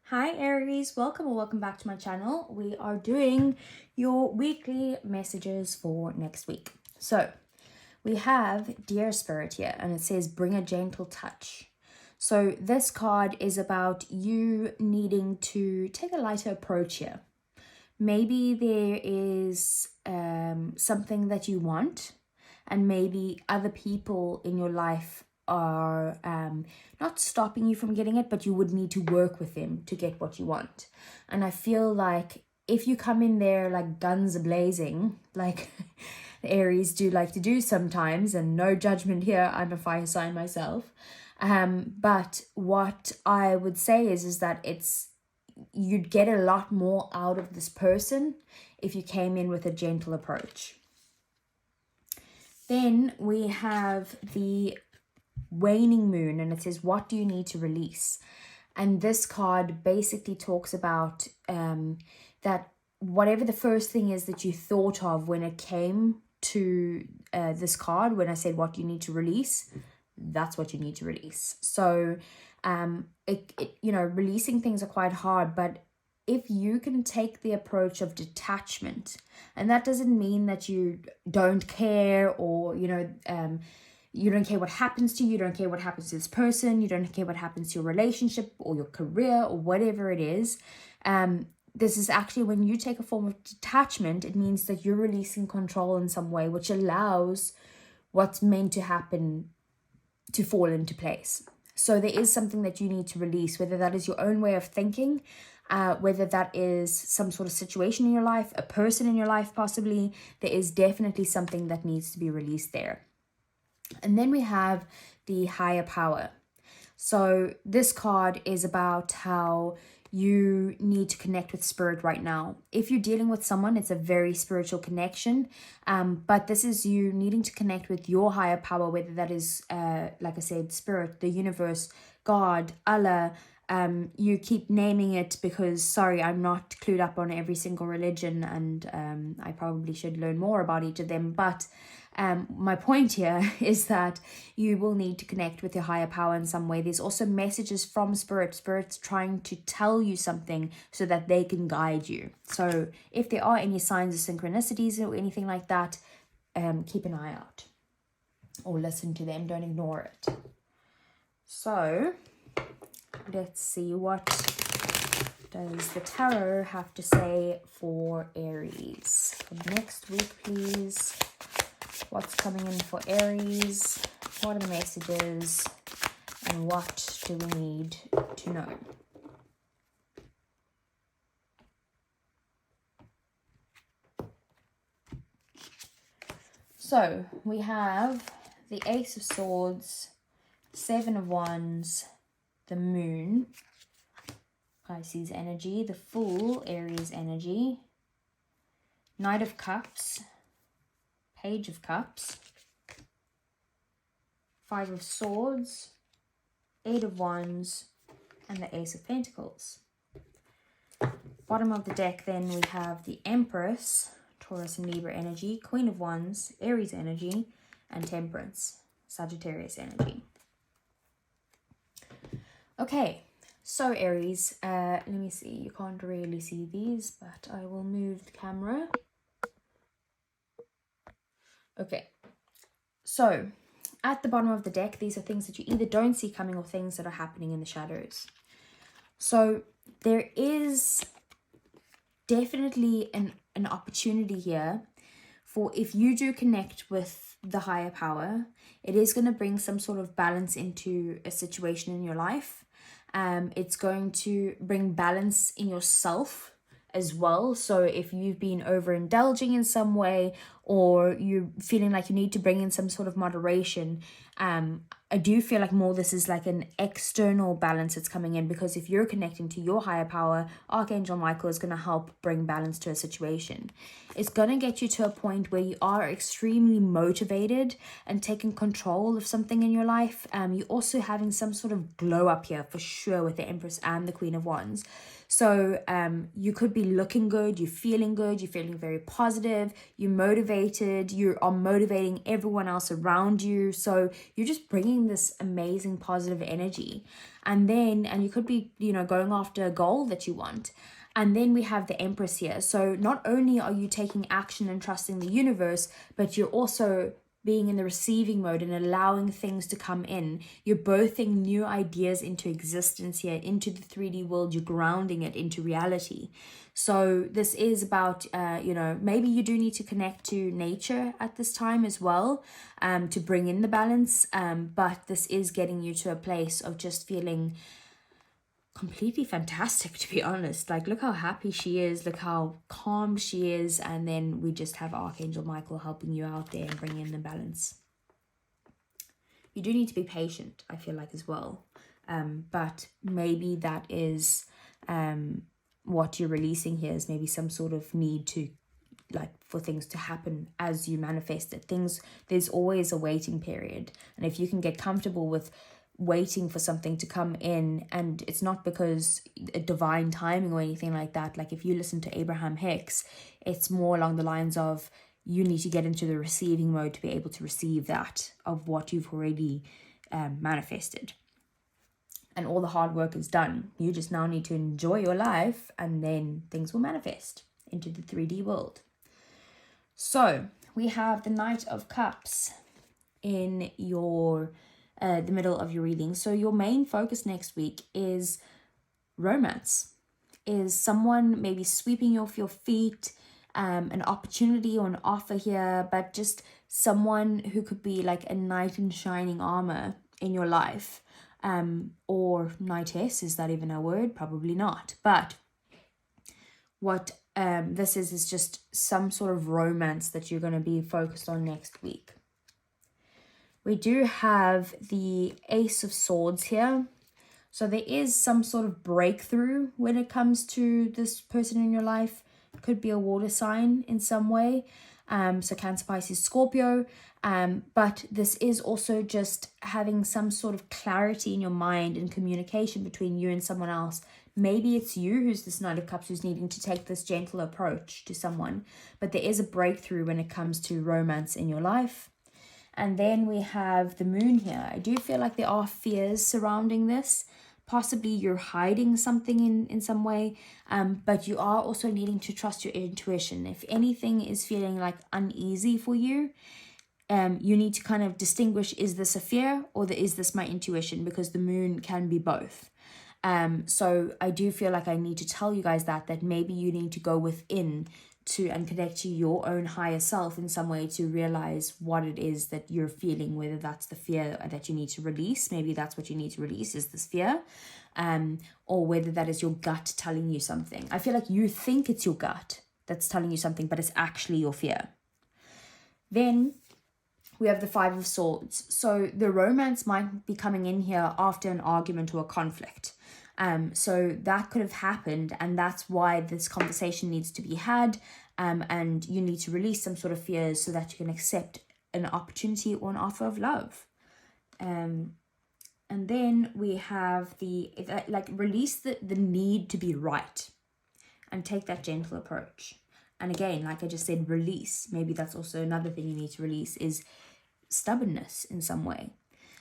Hi Aries, welcome or welcome back to my channel. We are doing your weekly messages for next week. So we have Dear Spirit here and it says bring a gentle touch. So this card is about you needing to take a lighter approach here. Maybe there is something that you want, and maybe other people in your life are not stopping you from getting it, but you would need to work with them to get what you want. And I feel like if you come in there like guns a-blazing, like Aries do like to do sometimes, and no judgment here, I'm a fire sign myself. But what I would say is that you'd get a lot more out of this person if you came in with a gentle approach. Then we have the waning moon and it says, what do you need to release? And this card basically talks about that whatever the first thing is that you thought of when it came to this card, when I said what you need to release, that's what you need to release. So releasing things are quite hard, but if you can take the approach of detachment, and that doesn't mean that you don't care or you don't care what happens to you, you don't care what happens to this person, you don't care what happens to your relationship or your career or whatever it is. This is actually when you take a form of detachment, it means that you're releasing control in some way, which allows what's meant to happen to fall into place. So there is something that you need to release, whether that is your own way of thinking, whether that is some sort of situation in your life, a person in your life possibly. There is definitely something that needs to be released there. And then we have the higher power. So this card is about how you need to connect with spirit right now. If you're dealing with someone, it's a very spiritual connection. But this is you needing to connect with your higher power, whether that is, like I said, spirit, the universe, God, Allah. You keep naming it because, sorry, I'm not clued up on every single religion, and I probably should learn more about each of them. But my point here is that you will need to connect with your higher power in some way. There's also messages from spirits trying to tell you something so that they can guide you. So if there are any signs of synchronicities or anything like that, keep an eye out or listen to them. Don't ignore it. So let's see, what does the tarot have to say for Aries for next week, please? What's coming in for Aries? What are the messages? And what do we need to know? So we have the Ace of Swords, Seven of Wands, the Moon, Pisces energy, the Fool, Aries energy, Knight of Cups, Page of Cups, Five of Swords, Eight of Wands, and the Ace of Pentacles. Bottom of the deck then we have the Empress, Taurus and Libra energy, Queen of Wands, Aries energy, and Temperance, Sagittarius energy. Okay, so Aries, let me see, you can't really see these, but I will move the camera. Okay, so at the bottom of the deck, these are things that you either don't see coming or things that are happening in the shadows. So there is definitely an opportunity here for, if you do connect with the higher power, it is going to bring some sort of balance into a situation in your life. It's going to bring balance in yourself as well. So if you've been overindulging in some way, or you're feeling like you need to bring in some sort of moderation, I do feel like more this is like an external balance that's coming in, because if you're connecting to your higher power, Archangel Michael is going to help bring balance to a situation. It's going to get you to a point where you are extremely motivated and taking control of something in your life. You're also having some sort of glow up here for sure with the Empress and the Queen of Wands. So you could be looking good, you're feeling very positive, you're motivated, you are motivating everyone else around you. So you're just bringing this amazing positive energy. And you could be, going after a goal that you want. And then we have the Empress here. So not only are you taking action and trusting the universe, but you're also being in the receiving mode and allowing things to come in. You're birthing new ideas into existence here, into the 3D world. You're grounding it into reality. So this is about, maybe you do need to connect to nature at this time as well, to bring in the balance. But this is getting you to a place of just feeling completely fantastic, to be honest. Like, look how happy she is, look how calm she is. And then we just have Archangel Michael helping you out there and bringing in the balance. You do need to be patient, I feel like, as well. But maybe that is what you're releasing here, is maybe some sort of need to, like, for things to happen as you manifest it. There's always a waiting period. And if you can get comfortable with waiting for something to come in, and it's not because a divine timing or anything like that. Like, if you listen to Abraham Hicks, it's more along the lines of you need to get into the receiving mode to be able to receive that of what you've already manifested. And all the hard work is done. You just now need to enjoy your life, and then things will manifest into the 3D world. So we have the Knight of Cups in your the middle of your reading. So your main focus next week is romance, is someone maybe sweeping you off your feet, an opportunity or an offer here, but just someone who could be like a knight in shining armor in your life, or knightess. Is that even a word? Probably not. But what this is just some sort of romance that you're going to be focused on next week. We do have the Ace of Swords here. So there is some sort of breakthrough when it comes to this person in your life. It could be a water sign in some way. So Cancer, Pisces, Scorpio. But this is also just having some sort of clarity in your mind and communication between you and someone else. Maybe it's you who's this Knight of Cups who's needing to take this gentle approach to someone. But there is a breakthrough when it comes to romance in your life. And then we have the Moon here. I do feel like there are fears surrounding this. Possibly you're hiding something in some way, but you are also needing to trust your intuition. If anything is feeling like uneasy for you, you need to kind of distinguish, is this a fear or is this my intuition? Because the Moon can be both. So I do feel like I need to tell you guys that maybe you need to go within and connect to your own higher self in some way to realize what it is that you're feeling, whether that's the fear that you need to release. Maybe that's what you need to release, is this fear, or whether that is your gut telling you something. I feel like you think it's your gut that's telling you something, but it's actually your fear. Then we have the Five of Swords. So the romance might be coming in here after an argument or a conflict. So that could have happened, and that's why this conversation needs to be had, and you need to release some sort of fears so that you can accept an opportunity or an offer of love. And then we have release the need to be right and take that gentle approach. And again, like I just said, release. Maybe that's also another thing you need to release, is stubbornness in some way.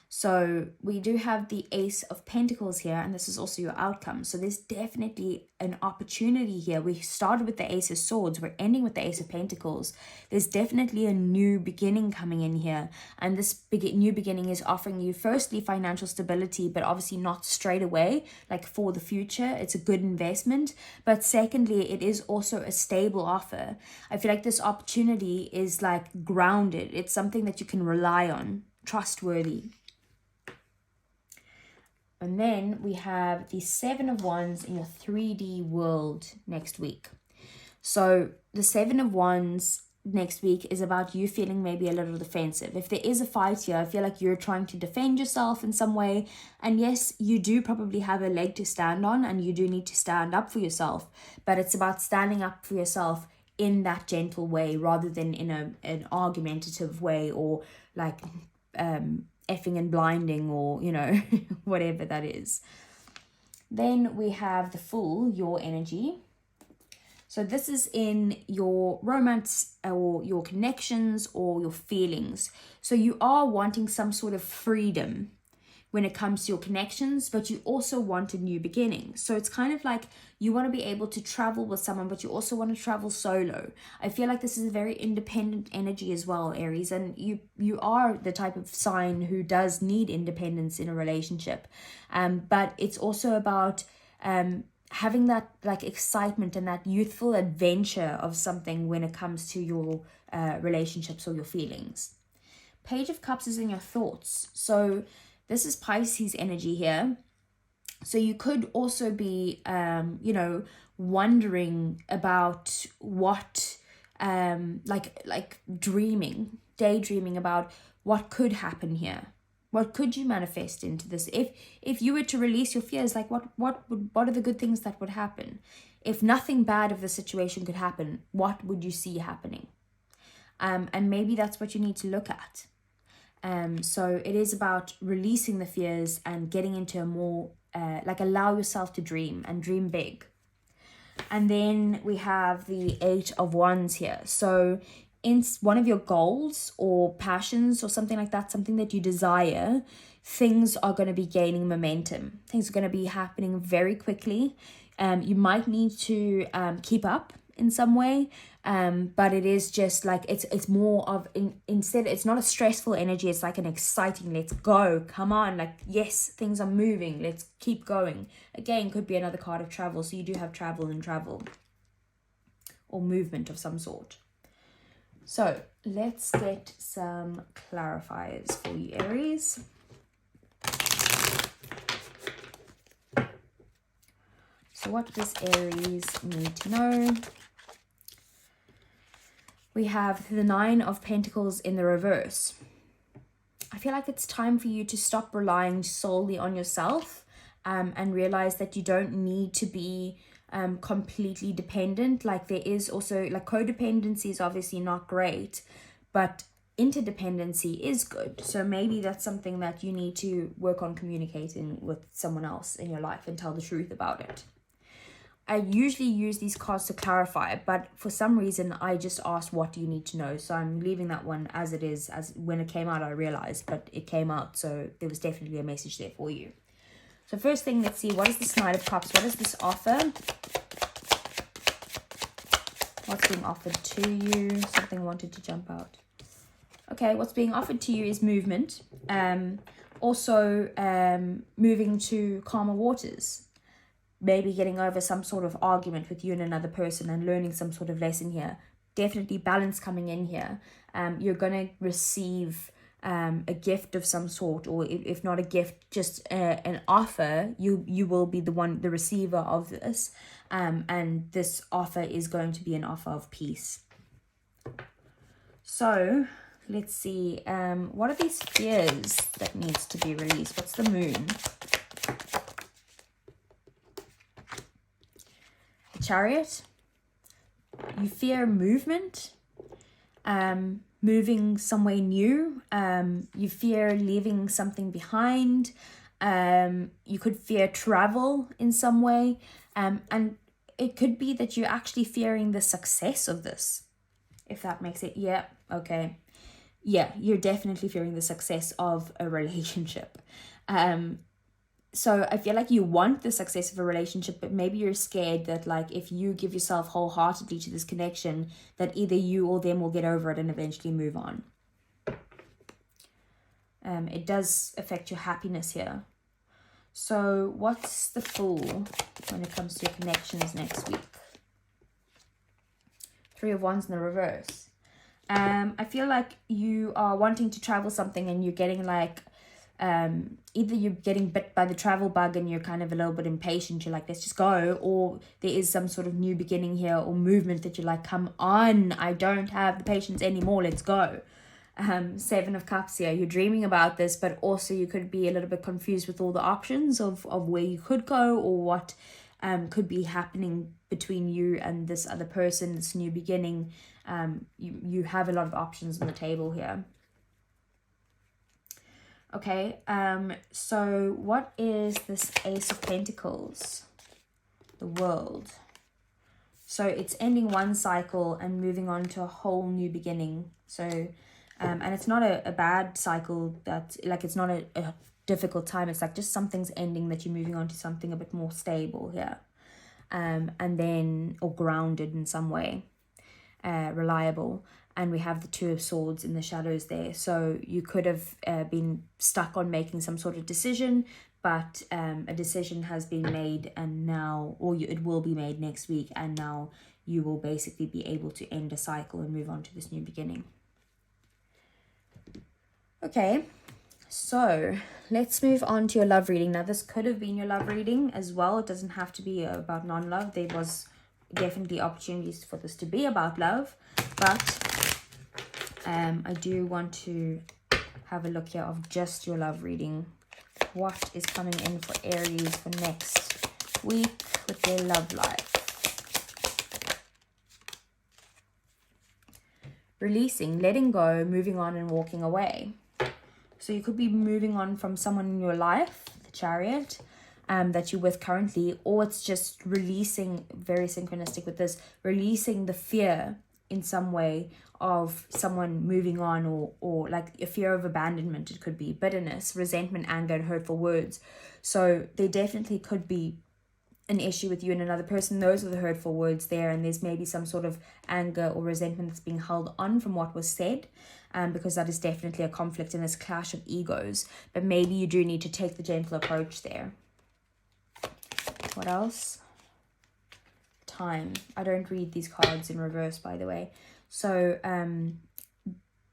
So we do have the Ace of Pentacles here, and this is also your outcome. So there's definitely an opportunity here. We started with the Ace of Swords. We're ending with the Ace of Pentacles. There's definitely a new beginning coming in here. And this new beginning is offering you, firstly, financial stability, but obviously not straight away, like for the future. It's a good investment. But secondly, it is also a stable offer. I feel like this opportunity is like grounded. It's something that you can rely on, trustworthy. And then we have the Seven of Wands in your 3D world next week. So the Seven of Wands next week is about you feeling maybe a little defensive. If there is a fight here, I feel like you're trying to defend yourself in some way. And yes, you do probably have a leg to stand on, and you do need to stand up for yourself. But it's about standing up for yourself in that gentle way, rather than in an argumentative way, or like effing and blinding, or whatever that is. Then we have the Fool, your energy. So this is in your romance or your connections or your feelings. So you are wanting some sort of freedom when it comes to your connections, but you also want a new beginning. So it's kind of like you want to be able to travel with someone, but you also want to travel solo. I feel like this is a very independent energy as well, Aries, and you are the type of sign who does need independence in a relationship. But it's also about having that like excitement and that youthful adventure of something when it comes to your relationships or your feelings. Page of Cups is in your thoughts. So this is Pisces energy here. So you could also be, wondering about what, like daydreaming about what could happen here. What could you manifest into this? If you were to release your fears, like what are the good things that would happen? If nothing bad of the situation could happen, what would you see happening? And maybe that's what you need to look at. So it is about releasing the fears and getting into a more, allow yourself to dream and dream big. And then we have the 8 of Wands here. So in one of your goals or passions or something like that, something that you desire, things are going to be gaining momentum. Things are going to be happening very quickly. You might need to keep up in some way, but it is just like it's more of instead it's not a stressful energy, it's like an exciting, let's go, come on, like yes, things are moving, let's keep going. Again, could be another card of travel, so you do have travel or movement of some sort. So let's get some clarifiers for you, Aries. So what does Aries need to know? We have the 9 of Pentacles in the reverse. I feel like it's time for you to stop relying solely on yourself and realize that you don't need to be completely dependent. Like there is also, like codependency is obviously not great, but interdependency is good. So maybe that's something that you need to work on communicating with someone else in your life and tell the truth about it. I usually use these cards to clarify, but for some reason I just asked what do you need to know, so I'm leaving that one as it is. As when it came out I realized, but it came out, so there was definitely a message there for you. So first thing, let's see, what is this Knight of Cups? What is this offer? What's being offered to you? Something wanted to jump out. Okay, what's being offered to you is movement. Also moving to calmer waters. Maybe getting over some sort of argument with you and another person and learning some sort of lesson here. Definitely balance coming in here. You're going to receive a gift of some sort, or if not a gift, just an offer. You will be the receiver of this. And this offer is going to be an offer of peace. So let's see. What are these fears that needs to be released? What's the Moon? Chariot. You fear movement, moving somewhere new. You fear leaving something behind. You could fear travel in some way, and it could be that you're actually fearing the success of this, if that makes it. Yeah, okay. Yeah, you're definitely fearing the success of a relationship. So I feel like you want the success of a relationship, but maybe you're scared that like if you give yourself wholeheartedly to this connection, that either you or them will get over it and eventually move on. It does affect your happiness here. So what's the Fool when it comes to your connections next week? 3 of Wands in the reverse. I feel like you are wanting to travel something and you're getting like, either you're getting bit by the travel bug and you're kind of a little bit impatient, you're like, let's just go, or there is some sort of new beginning here or movement that you're like, come on, I don't have the patience anymore, let's go. 7 of Cups here, you're dreaming about this, but also you could be a little bit confused with all the options of where you could go or what could be happening between you and this other person, this new beginning. You have a lot of options on the table here. Okay, so what is this Ace of Pentacles? The World. So it's ending one cycle and moving on to a whole new beginning. So, and it's not a bad cycle, that like it's not a difficult time. It's like just something's ending that you're moving on to something a bit more stable here. And then, or grounded in some way, reliable. And we have the Two of Swords in the shadows there. So you could have been stuck on making some sort of decision, but a decision has been made, and now, or it will be made next week, and now you will basically be able to end a cycle and move on to this new beginning. Okay, so let's move on to your love reading. Now, this could have been your love reading as well. It doesn't have to be about non-love. There was definitely opportunities for this to be about love, but I do want to have a look here of just your love reading. What is coming in for Aries for next week with their love life? Releasing, letting go, moving on and walking away. So you could be moving on from someone in your life, the Chariot, that you're with currently, or it's just releasing, very synchronistic with this, releasing the fear in some way of someone moving on, or like a fear of abandonment. It could be bitterness, resentment, anger, and hurtful words. So there definitely could be an issue with you and another person. Those are the hurtful words there, and there's maybe some sort of anger or resentment that's being held on from what was said, because that is definitely a conflict and this clash of egos. But maybe you do need to take the gentle approach there. What else? Time. I don't read these cards in reverse, by the way. So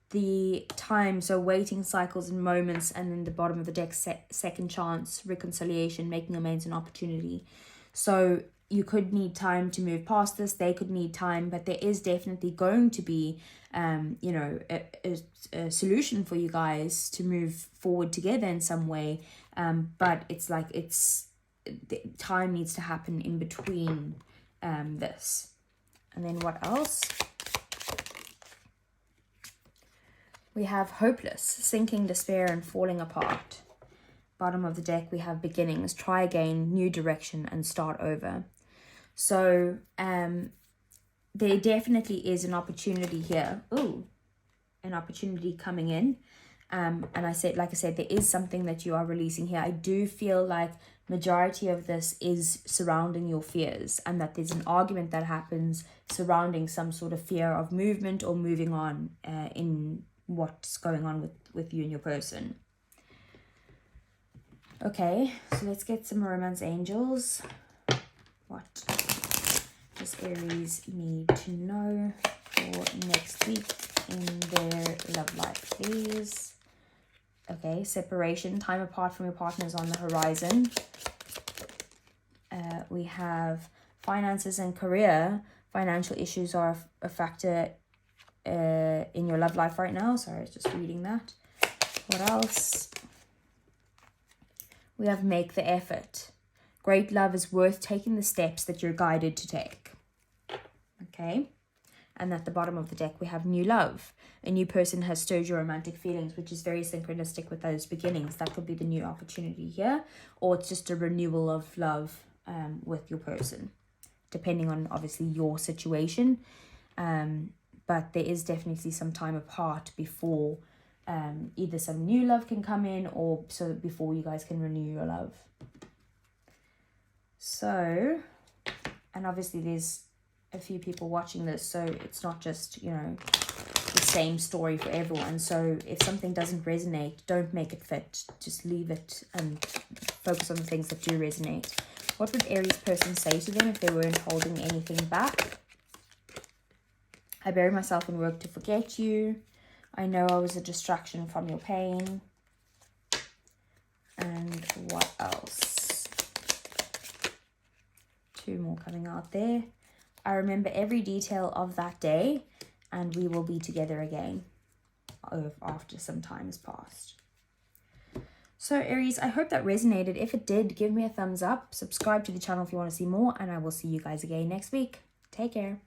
the time, so waiting, cycles and moments, and then the bottom of the deck, second chance, reconciliation, making amends and opportunity. So you could need time to move past this. They could need time, but there is definitely going to be you know, a solution for you guys to move forward together in some way, but it's like the time needs to happen in between this. And then what else? We have hopeless, sinking, despair, and falling apart. Bottom of the deck, we have beginnings, try again, new direction, and start over. So there definitely is an opportunity here. Ooh, an opportunity coming in. And like I said, there is something that you are releasing here. I do feel like majority of this is surrounding your fears, and that there's an argument that happens surrounding some sort of fear of movement or moving on in what's going on with you and your person. Okay, so let's get some romance angels. What does Aries need to know for next week in their love life, please? Okay, separation, time apart from your partner is on the horizon. We have finances and career. Financial issues are a factor in your love life right now. Sorry, I was just reading that. What else? We have make the effort. Great love is worth taking the steps that you're guided to take. Okay. And at the bottom of the deck, we have new love. A new person has stirred your romantic feelings, which is very synchronistic with those beginnings. That could be the new opportunity here, or it's just a renewal of love with your person, depending on obviously your situation. But there is definitely some time apart before either some new love can come in, or so before you guys can renew your love. So, and obviously there's a few people watching this, so it's not just, you know, the same story for everyone. So if something doesn't resonate, don't make it fit. Just leave it and focus on the things that do resonate. What would Aries person say to them if they weren't holding anything back? I bury myself in work to forget you. I know I was a distraction from your pain. And what else? Two more coming out there. I remember every detail of that day, and we will be together again after some time has passed. So Aries, I hope that resonated. If it did, give me a thumbs up. Subscribe to the channel if you want to see more, and I will see you guys again next week. Take care.